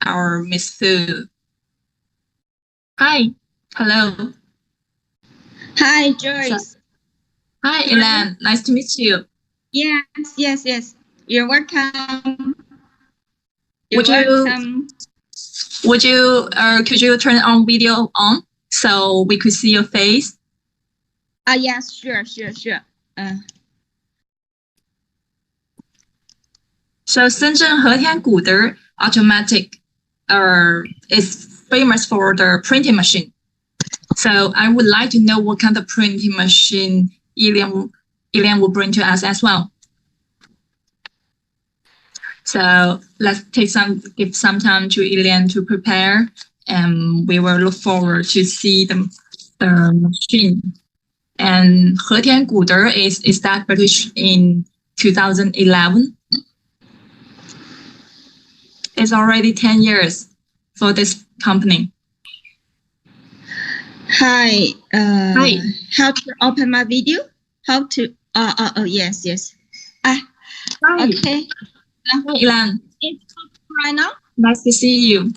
our Miss Fu. Hi. Hello. Hi, Joyce. Hi, Elan. Nice to meet you. Yes. You're welcome. Could you turn on video on so we could see your face? Yes, sure. So Shenzhen Hetian Guder automatic is famous for the printing machine. So I would like to know what kind of printing machine Elian will bring to us as well. So let's give some time to Elian to prepare, and we will look forward to see the machine. And Hetian Guder is established in 2011. It's already 10 years for this company. Hi. Hi. How to open my video? How to? Yes. Hi. Okay. Hi, Elan. It's right now. Nice to see you.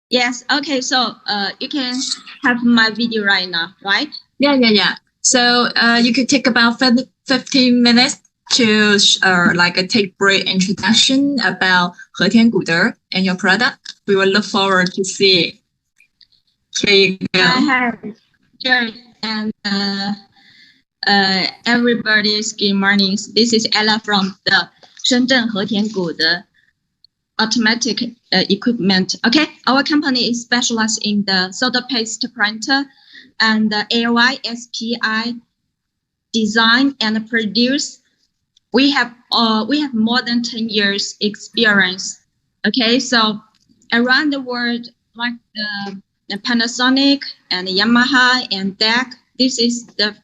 Yes. Okay. So you can have my video right now, right? Yeah. So you could take about 15 minutes to take brief introduction about Hetian Guder and your product. We will look forward to see it. Here you go. Hi, Jerry, and everybody's good morning. This is Ella from the Shenzhen Hetian Guder automatic equipment. Okay, our company is specialized in the solder paste printer and the AOI, SPI design and produce. We have more than 10 years experience. Okay, so around the world, like the Panasonic and Yamaha and DEC, this is a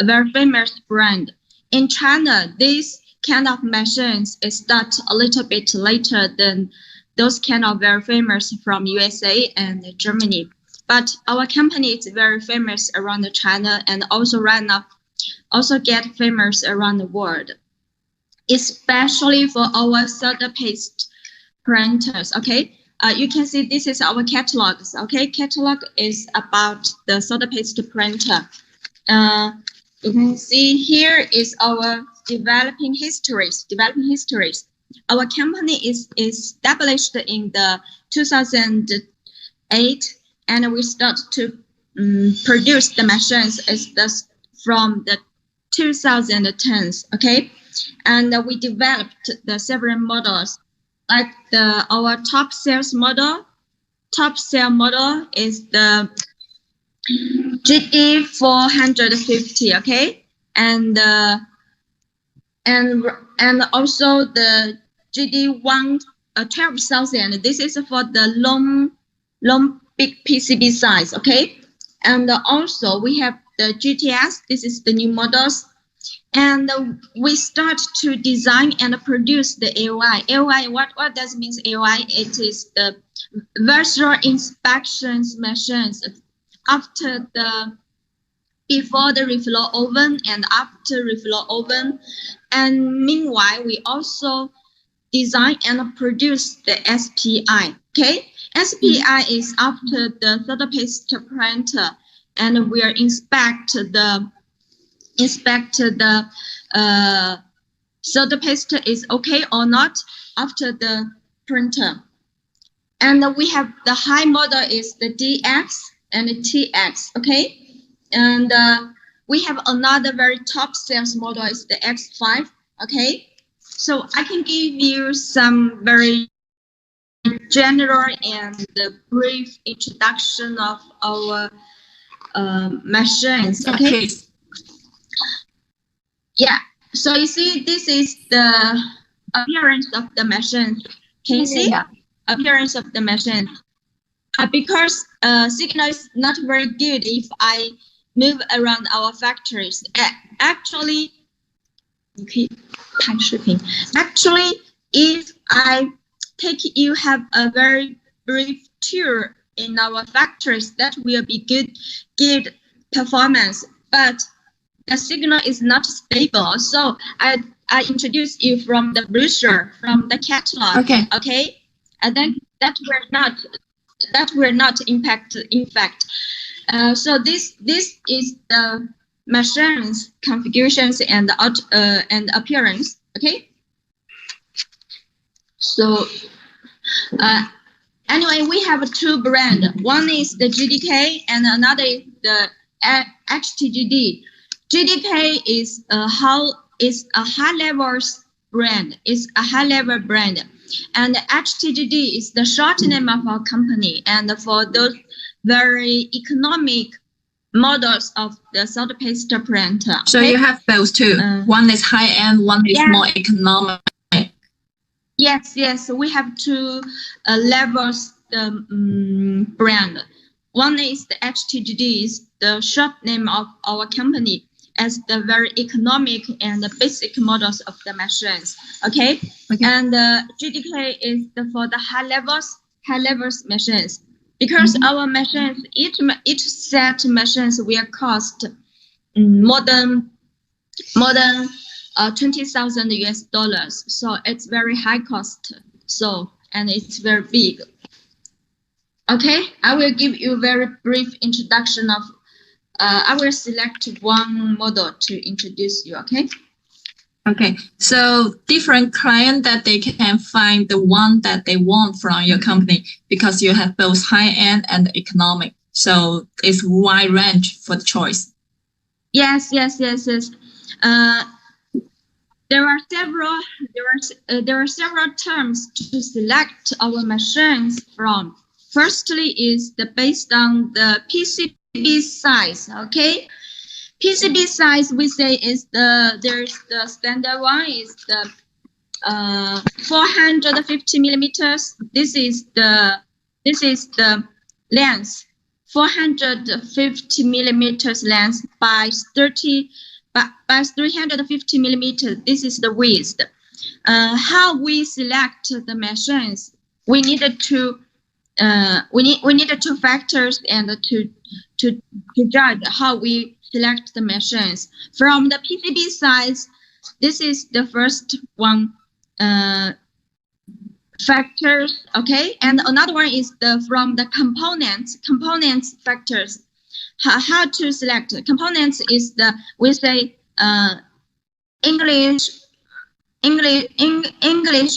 very famous brand. In China, this kind of machines start a little bit later than those kind of very famous from USA and Germany. But our company is very famous around China and also right now also get famous around the world, especially for our solder paste printers. Okay, you can see this is our catalogs. Okay, catalog is about the solder paste printer. You can see here is our developing histories. Our company is established in the 2008, and we start to produce the machines from the 2010s. Okay, and we developed the several models. Like our top sales model is the GD 450. Okay, and also the GD 12,000. This is for the long big PCB size. Okay, and also we have the GTS. This is the new models. And we start to design and produce the AOI. AOI, what does it mean AOI? It is the visual inspections machines before the reflow oven and after reflow oven. And meanwhile, we also design and produce the SPI. Okay, SPI is after the solder paste printer, and we are inspect the solder paste is okay or not after the printer. And we have the high model is the DX and the TX. Okay, and we have another very top sales model is the X5. Okay, so I can give you some very general and brief introduction of our machines. Okay. Yeah, so you see, this is the appearance of the machine. Can you see? Appearance of the machine. Because signal is not very good if I move around our factories. Actually, if I take you have a very brief tour in our factories, that will be good performance. But the signal is not stable, so I introduce you from the brochure, from the catalog. Okay. Okay, and then that will not impact. In fact, so this is the machine's configurations and appearance. Okay. So anyway, we have two brands. One is the GDK and another is the HTGD. GDK is a high level brand. It's a high level brand, and HTGD is the short name of our company. And for those very economic models of the solid paste printer. So you have both too. One is high end, one is more economic. Yes, we have two levels brand. One is the HTGD, is the short name of our company, as the very economic and the basic models of the machines. Okay. And GDK is for the high levels machines, because our machines, each set machines will cost more than $20,000. So it's very high cost. So, and it's very big. Okay, I will give you a very brief introduction of. I will select one model to introduce you. Okay. Okay. So different client that they can find the one that they want from your company, because you have both high end and economic. So it's wide range for the choice. Yes. There are several terms to select our machines from. Firstly, is based on the PCB size. Okay, PCB size we say is there's the standard one is the 450 millimeters. This is the length, 450 millimeters length by 350 millimeters. This is the width. How we select the machines? We needed to we needed two factors and to judge how we select the machines. From the PCB size, this is the first one factors. Okay, and another one is from the components factors. How to select components is we say English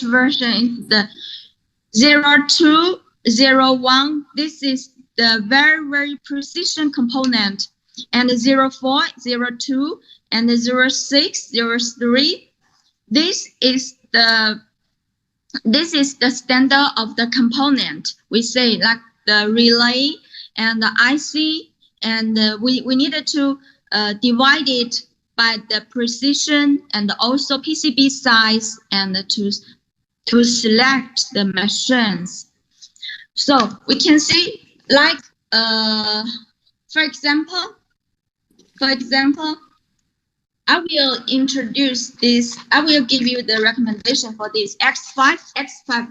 version is the 0201. This is the very precision component, and 04, 02, and 06, 03. This is the standard of the component. We say like the relay and the IC, and we needed to divide it by the precision and also PCB size, and to select the machines. So we can see, like for example, I will introduce this. I will give you the recommendation for this X5,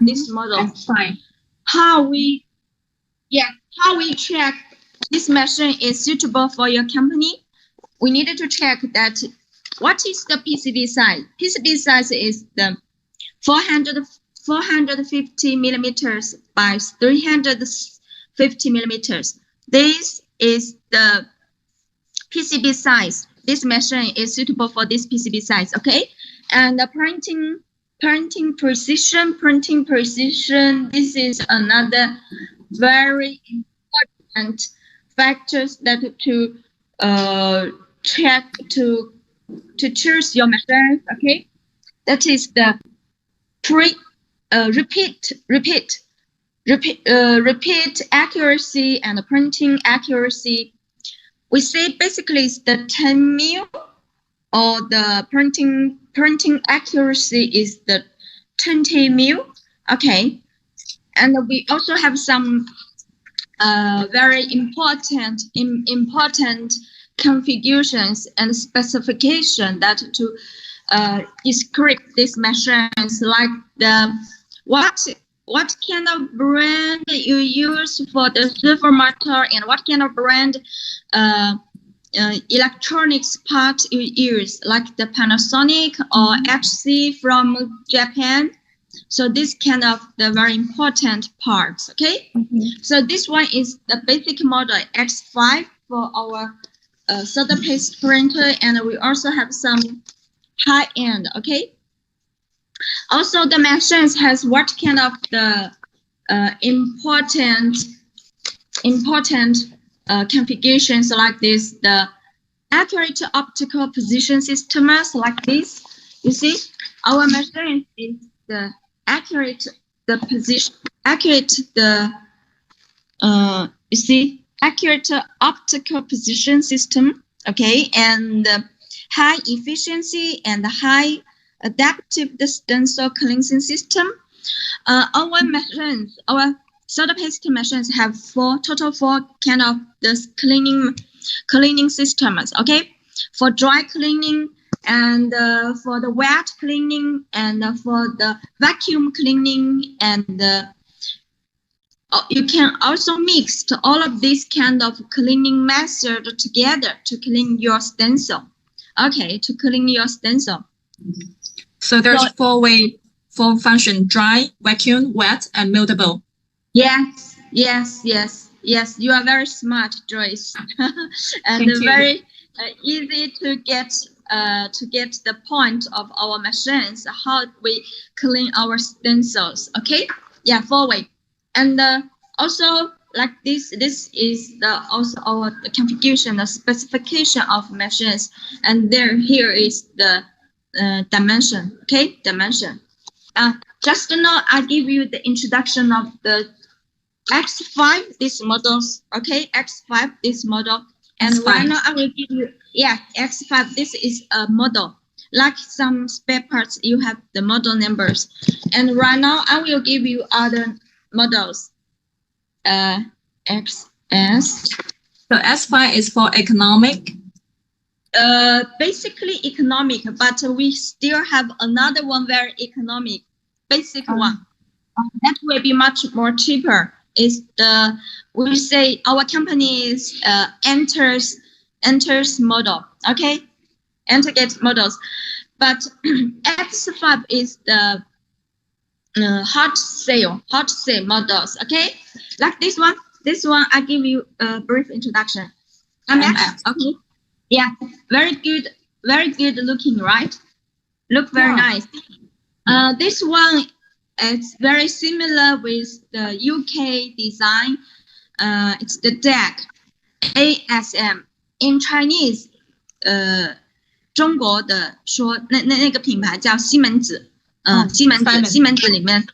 this model. X5. How we check this machine is suitable for your company? We needed to check that what is the PCB size. PCB size is the 450 millimeters by 350 millimeters. This is the PCB size. This machine is suitable for this PCB size. Okay, and the printing precision. This is another very important factors that to check to choose your machine. Okay, that is the repeat accuracy and printing accuracy. We say basically it's the 10 mil, or the printing accuracy is the 20 mil. Okay, and we also have some very important configurations and specification that to describe these machines, like what kind of brand you use for the servo motor, and what kind of brand electronics part you use, like the Panasonic or HC from Japan. So this kind of the very important parts. Okay. So this one is the basic model X5 for our solder paste printer, and we also have some high end. Okay. Also, the machines has what kind of the important configurations like this, the accurate optical position systems like this. You see, our machine is the accurate optical position system. Okay, and high efficiency and high adaptive stencil cleansing system. Our machines, our solder paste machines have total four kind of this cleaning systems. Okay, for dry cleaning and for the wet cleaning and for the vacuum cleaning, and you can also mix all of these kind of cleaning method together to clean your stencil. Okay, to clean your stencil. So there's four function: dry, vacuum, wet, and mutable. Yes. You are very smart, Joyce, and very easy to get the point of our machines, how we clean our stencils. Okay, yeah, 4-way, and also like this is also our configuration, the specification of machines, and here is the dimension. Okay, dimension. Just now I give you the introduction of the X5 these models. Okay, X5 this model, and X5. Right now I will give you X5. This is a model. Like some spare parts, you have the model numbers, and right now I will give you other models. XS. So S5 is for economic. Basically economic, but we still have another one very economic, basic one. That will be much more cheaper. Is the we say our company is enters model. Okay, Entergate models, but X5 is the hot sale models. Okay, like this one I give you a brief introduction. MX. Okay, yeah, very good looking, right? Look very nice. This one is very similar with the UK design. It's the deck ASM in Chinese. 中国的说那个品牌叫西门子。西门子里面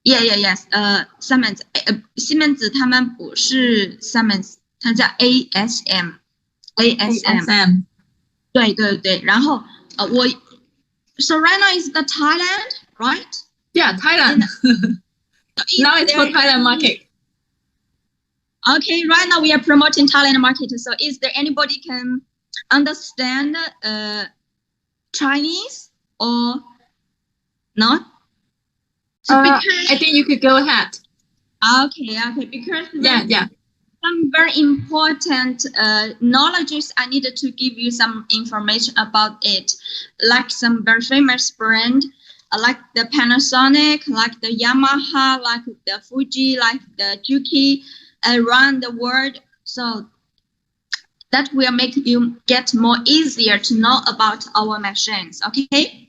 yes Siemens 西门子他们不是 Siemens， 它叫 ASM。对，然后so right now is the Thailand, right? Yeah, Thailand. Now it's for Thailand market. Okay, right now we are promoting Thailand market. So is there anybody can understand Chinese or not? So I think you could go ahead. Okay, because some very important knowledges I needed to give you some information about it, like some very famous brand, like the Panasonic, like the Yamaha, like the Fuji, like the Juki, around the world. So that will make you get more easier to know about our machines. Okay.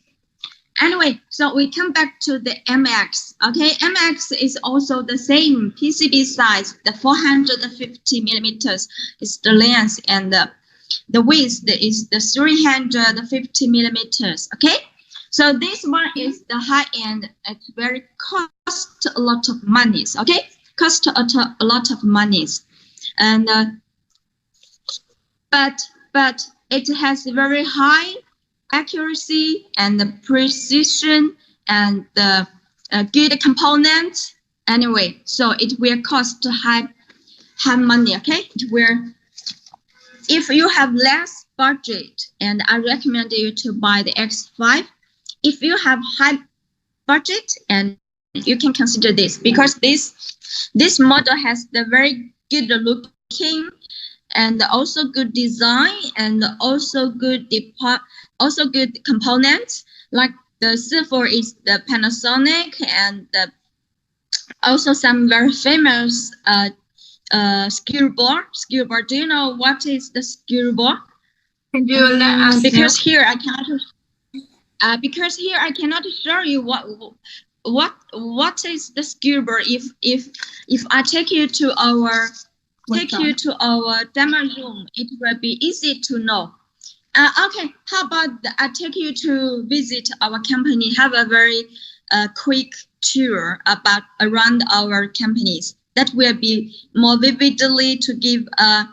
Anyway, so we come back to the MX. Okay, MX is also the same PCB size. The 450 millimeters is the length, and the width is the 350 millimeters. Okay, so this one is the high end. It's very cost a lot of monies. Okay, cost a lot of monies, and but it has very high accuracy and the precision and the good components. Anyway, so it will cost high money. Okay, it will. If you have less budget, and I recommend you to buy the X5. If you have high budget, and you can consider this, because this model has the very good looking and also good design and also good components. Like the C4 is the Panasonic, and also some very famous skill board. Skill board. Do you know what is the skill board? Can you let us because know? here I cannot. Because here I cannot show you what is the skill board. If I take you to our demo room, it will be easy to know. Okay, how about I take you to visit our company, have a very quick tour around our companies. That will be more vividly to give a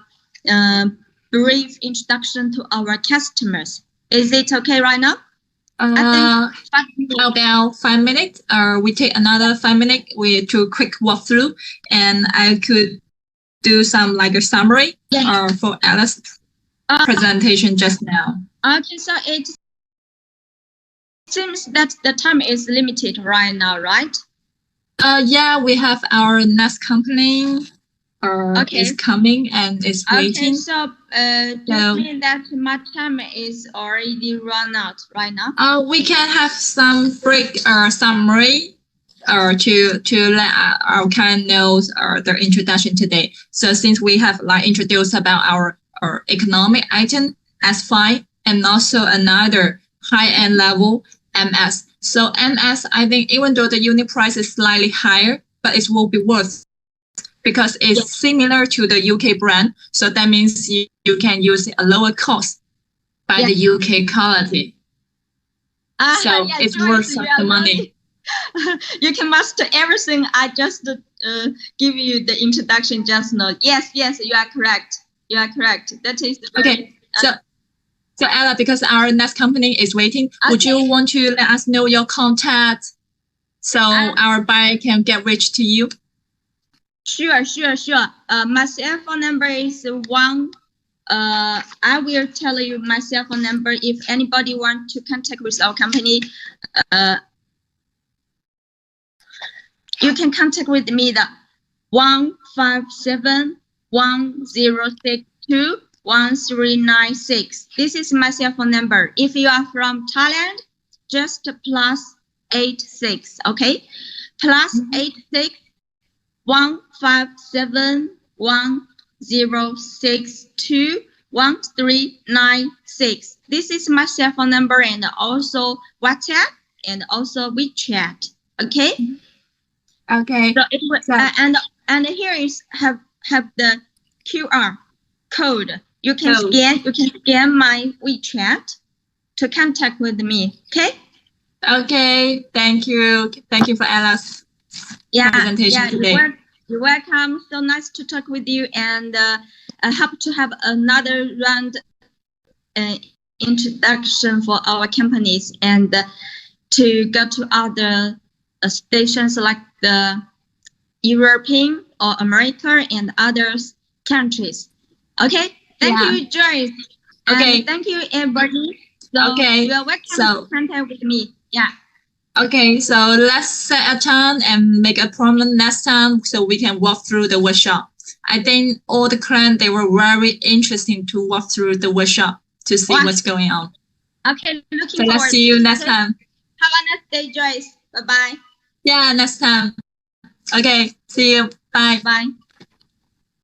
brief introduction to our customers. Is it okay right now? About 5 minutes. We take another 5 minutes to quick walkthrough, and I could do some like a summary for Alice's presentation just now. Okay, so it seems that the time is limited right now, right? Yeah, we have our next company is coming and is waiting. Okay, so does mean that my time is already run out right now? We can have some break summary to let our client know the introduction today. So since we have like introduced about our economic item S5 and also another high-end level MS. So MS, I think even though the unit price is slightly higher, but it will be worth because it's similar to the UK brand. So that means you can use a lower cost by the UK quality. So it's worth the money. You can master everything. I just give you the introduction just now. Yes, you are correct. You are correct. That is the okay. So Ella, because our next company is waiting, would you want to let us know your contact so our buyer can get reached to you? Sure. My cell phone number is 1. I will tell you my cell phone number. If anybody wants to contact with our company, you can contact with me the 157-1062-1396. This is my cell phone number. If you are from Thailand, just +86. Okay, +86 157-1062-1396. This is my cell phone number and also WhatsApp and also WeChat. Okay. Okay. So it will, and here is have the QR code. You can scan my WeChat to contact with me. Okay. Okay. Thank you for Ella's presentation today. You're welcome. So nice to talk with you, and I hope to have another round introduction for our companies and to go to other stations like the European or America and other countries. Okay. Thank you, Joyce. Okay. And thank you, everybody. So you are welcome to contact with me. Yeah. Okay, so let's set a time and make a appointment next time so we can walk through the workshop. I think all the clients, they were very interesting to walk through the workshop to see what's going on. Okay, looking forward. Let's see you next time. Have a nice day, Joyce. Bye-bye. Yeah, next time. Okay, see you. Bye. Bye.